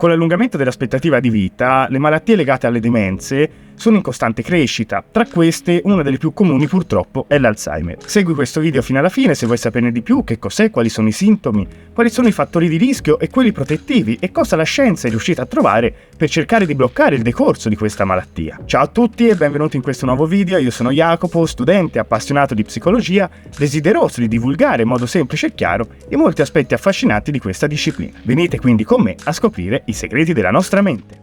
Con l'allungamento dell'aspettativa di vita, le malattie legate alle demenze sono in costante crescita. Tra queste, una delle più comuni purtroppo è l'Alzheimer. Segui questo video fino alla fine se vuoi saperne di più, che cos'è, quali sono i sintomi, quali sono i fattori di rischio e quelli protettivi e cosa la scienza è riuscita a trovare per cercare di bloccare il decorso di questa malattia. Ciao a tutti e benvenuti in questo nuovo video. Io sono Jacopo, studente appassionato di psicologia, desideroso di divulgare in modo semplice e chiaro i molti aspetti affascinanti di questa disciplina. Venite quindi con me a scoprire i segreti della nostra mente.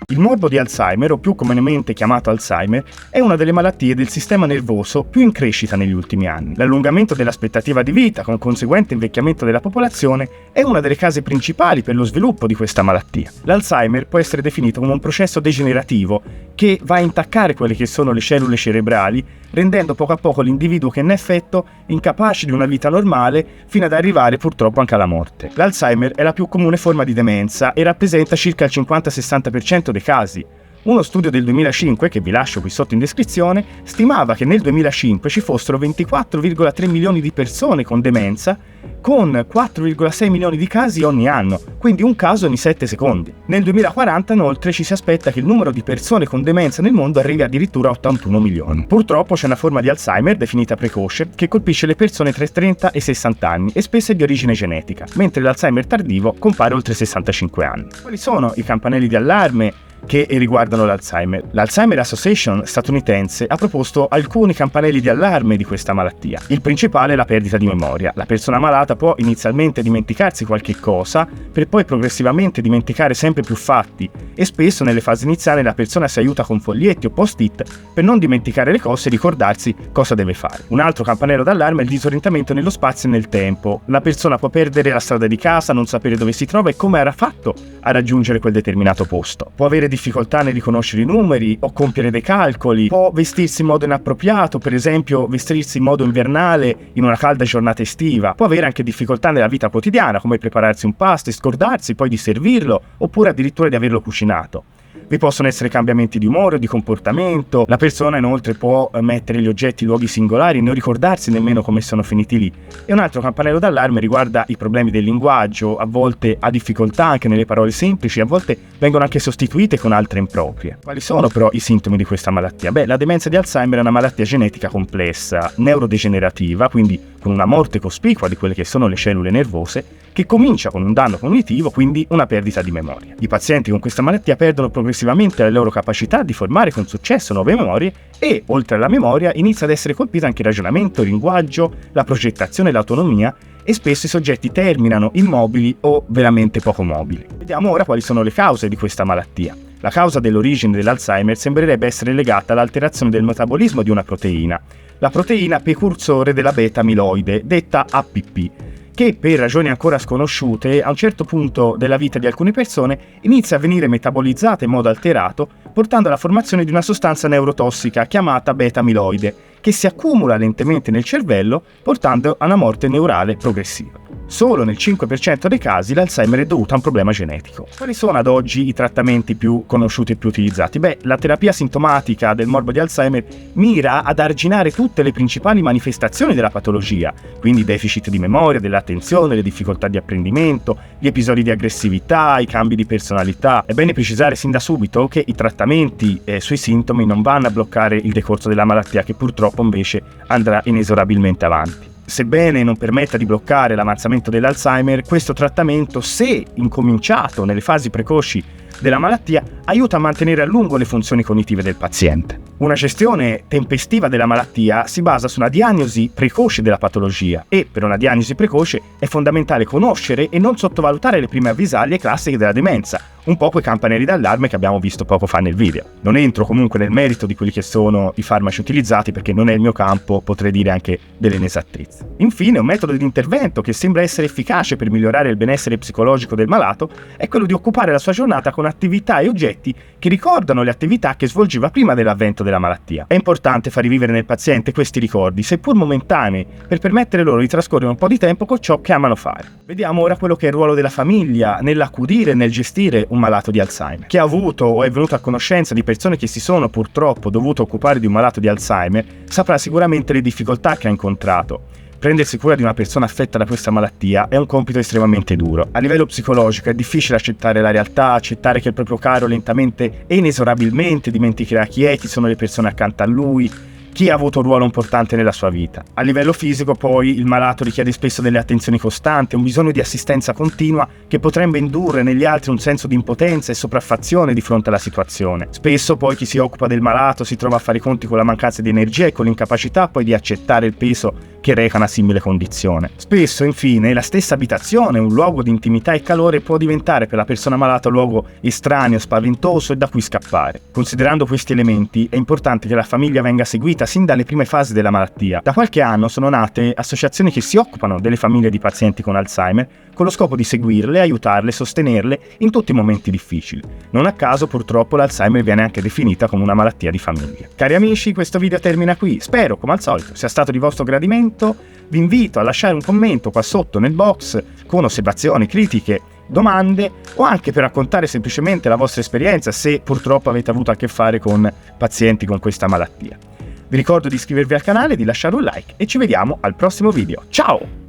Il morbo di Alzheimer, o più comunemente chiamato Alzheimer, è una delle malattie del sistema nervoso più in crescita negli ultimi anni. L'allungamento dell'aspettativa di vita, con conseguente invecchiamento della popolazione, è una delle cause principali per lo sviluppo di questa malattia. L'Alzheimer può essere definito come un processo degenerativo che va a intaccare quelle che sono le cellule cerebrali, rendendo poco a poco l'individuo che ne è affetto incapace di una vita normale fino ad arrivare purtroppo anche alla morte. L'Alzheimer è la più comune forma di demenza e rappresenta circa il 50-60% dei casi. Uno studio del 2005, che vi lascio qui sotto in descrizione, stimava che nel 2005 ci fossero 24,3 milioni di persone con demenza, con 4,6 milioni di casi ogni anno, quindi un caso ogni 7 secondi. Nel 2040 inoltre ci si aspetta che il numero di persone con demenza nel mondo arrivi addirittura a 81 milioni. Purtroppo c'è una forma di Alzheimer, definita precoce, che colpisce le persone tra i 30 e i 60 anni e spesso è di origine genetica, mentre l'Alzheimer tardivo compare oltre i 65 anni. Quali sono i campanelli di allarme che riguardano l'Alzheimer? L'Alzheimer Association statunitense ha proposto alcuni campanelli di allarme di questa malattia. Il principale è la perdita di memoria. La persona malata può inizialmente dimenticarsi qualche cosa, per poi progressivamente dimenticare sempre più fatti, e spesso nelle fasi iniziali la persona si aiuta con foglietti o post-it per non dimenticare le cose e ricordarsi cosa deve fare. Un altro campanello d'allarme è il disorientamento nello spazio e nel tempo. La persona può perdere la strada di casa, non sapere dove si trova e come era fatto a raggiungere quel determinato posto. Può avere difficoltà nel riconoscere i numeri o compiere dei calcoli, può vestirsi in modo inappropriato, per esempio vestirsi in modo invernale in una calda giornata estiva, può avere anche difficoltà nella vita quotidiana, come prepararsi un pasto e scordarsi poi di servirlo, oppure addirittura di averlo cucinato. Vi possono essere cambiamenti di umore o di comportamento. La persona inoltre può mettere gli oggetti in luoghi singolari e non ricordarsi nemmeno come sono finiti lì. E un altro campanello d'allarme riguarda i problemi del linguaggio. A volte ha difficoltà anche nelle parole semplici, a volte vengono anche sostituite con altre improprie. Quali sono però i sintomi di questa malattia? La demenza di Alzheimer è una malattia genetica complessa, neurodegenerativa, quindi con una morte cospicua di quelle che sono le cellule nervose, che comincia con un danno cognitivo, quindi una perdita di memoria. I pazienti con questa malattia perdono progressivamente la loro capacità di formare con successo nuove memorie e, oltre alla memoria, inizia ad essere colpito anche il ragionamento, il linguaggio, la progettazione e l'autonomia, e spesso i soggetti terminano immobili o veramente poco mobili. Vediamo ora quali sono le cause di questa malattia. La causa dell'origine dell'Alzheimer sembrerebbe essere legata all'alterazione del metabolismo di una proteina, la proteina precursore della beta-amiloide, detta APP, che per ragioni ancora sconosciute a un certo punto della vita di alcune persone inizia a venire metabolizzata in modo alterato, portando alla formazione di una sostanza neurotossica chiamata beta-amiloide, che si accumula lentamente nel cervello, portando a una morte neurale progressiva. Solo nel 5% dei casi l'Alzheimer è dovuto a un problema genetico. Quali sono ad oggi i trattamenti più conosciuti e più utilizzati? La terapia sintomatica del morbo di Alzheimer mira ad arginare tutte le principali manifestazioni della patologia, quindi deficit di memoria, dell'attenzione, le difficoltà di apprendimento, gli episodi di aggressività, i cambi di personalità. È bene precisare sin da subito che i trattamenti sui sintomi non vanno a bloccare il decorso della malattia, che purtroppo invece andrà inesorabilmente avanti. Sebbene non permetta di bloccare l'avanzamento dell'Alzheimer, questo trattamento, se incominciato nelle fasi precoci della malattia, aiuta a mantenere a lungo le funzioni cognitive del paziente. Una gestione tempestiva della malattia si basa su una diagnosi precoce della patologia e, per una diagnosi precoce, è fondamentale conoscere e non sottovalutare le prime avvisaglie classiche della demenza, un po' quei campanelli d'allarme che abbiamo visto poco fa nel video. Non entro comunque nel merito di quelli che sono i farmaci utilizzati perché non è il mio campo, potrei dire anche delle inesattezze. Infine, un metodo di intervento che sembra essere efficace per migliorare il benessere psicologico del malato è quello di occupare la sua giornata con attività e oggetti che ricordano le attività che svolgeva prima dell'avvento della malattia. È importante far rivivere nel paziente questi ricordi, seppur momentanei, per permettere loro di trascorrere un po' di tempo con ciò che amano fare. Vediamo ora quello che è il ruolo della famiglia nell'accudire e nel gestire un malato di Alzheimer. Chi ha avuto o è venuto a conoscenza di persone che si sono purtroppo dovute occupare di un malato di Alzheimer saprà sicuramente le difficoltà che ha incontrato. Prendersi cura di una persona affetta da questa malattia è un compito estremamente duro. A livello psicologico è difficile accettare la realtà, accettare che il proprio caro lentamente e inesorabilmente dimenticherà chi è, chi sono le persone accanto a lui, chi ha avuto un ruolo importante nella sua vita. A livello fisico poi il malato richiede spesso delle attenzioni costanti, un bisogno di assistenza continua che potrebbe indurre negli altri un senso di impotenza e sopraffazione di fronte alla situazione. Spesso poi chi si occupa del malato si trova a fare i conti con la mancanza di energia e con l'incapacità poi di accettare il peso che reca una simile condizione. Spesso, infine, la stessa abitazione, un luogo di intimità e calore, può diventare per la persona malata un luogo estraneo, spaventoso e da cui scappare. Considerando questi elementi, è importante che la famiglia venga seguita sin dalle prime fasi della malattia. Da qualche anno sono nate associazioni che si occupano delle famiglie di pazienti con Alzheimer con lo scopo di seguirle, aiutarle, sostenerle in tutti i momenti difficili. Non a caso, purtroppo, l'Alzheimer viene anche definita come una malattia di famiglia. Cari amici, questo video termina qui. Spero, come al solito, sia stato di vostro gradimento. Vi invito a lasciare un commento qua sotto nel box con osservazioni, critiche, domande o anche per raccontare semplicemente la vostra esperienza se purtroppo avete avuto a che fare con pazienti con questa malattia. Vi ricordo di iscrivervi al canale, di lasciare un like e ci vediamo al prossimo video. Ciao!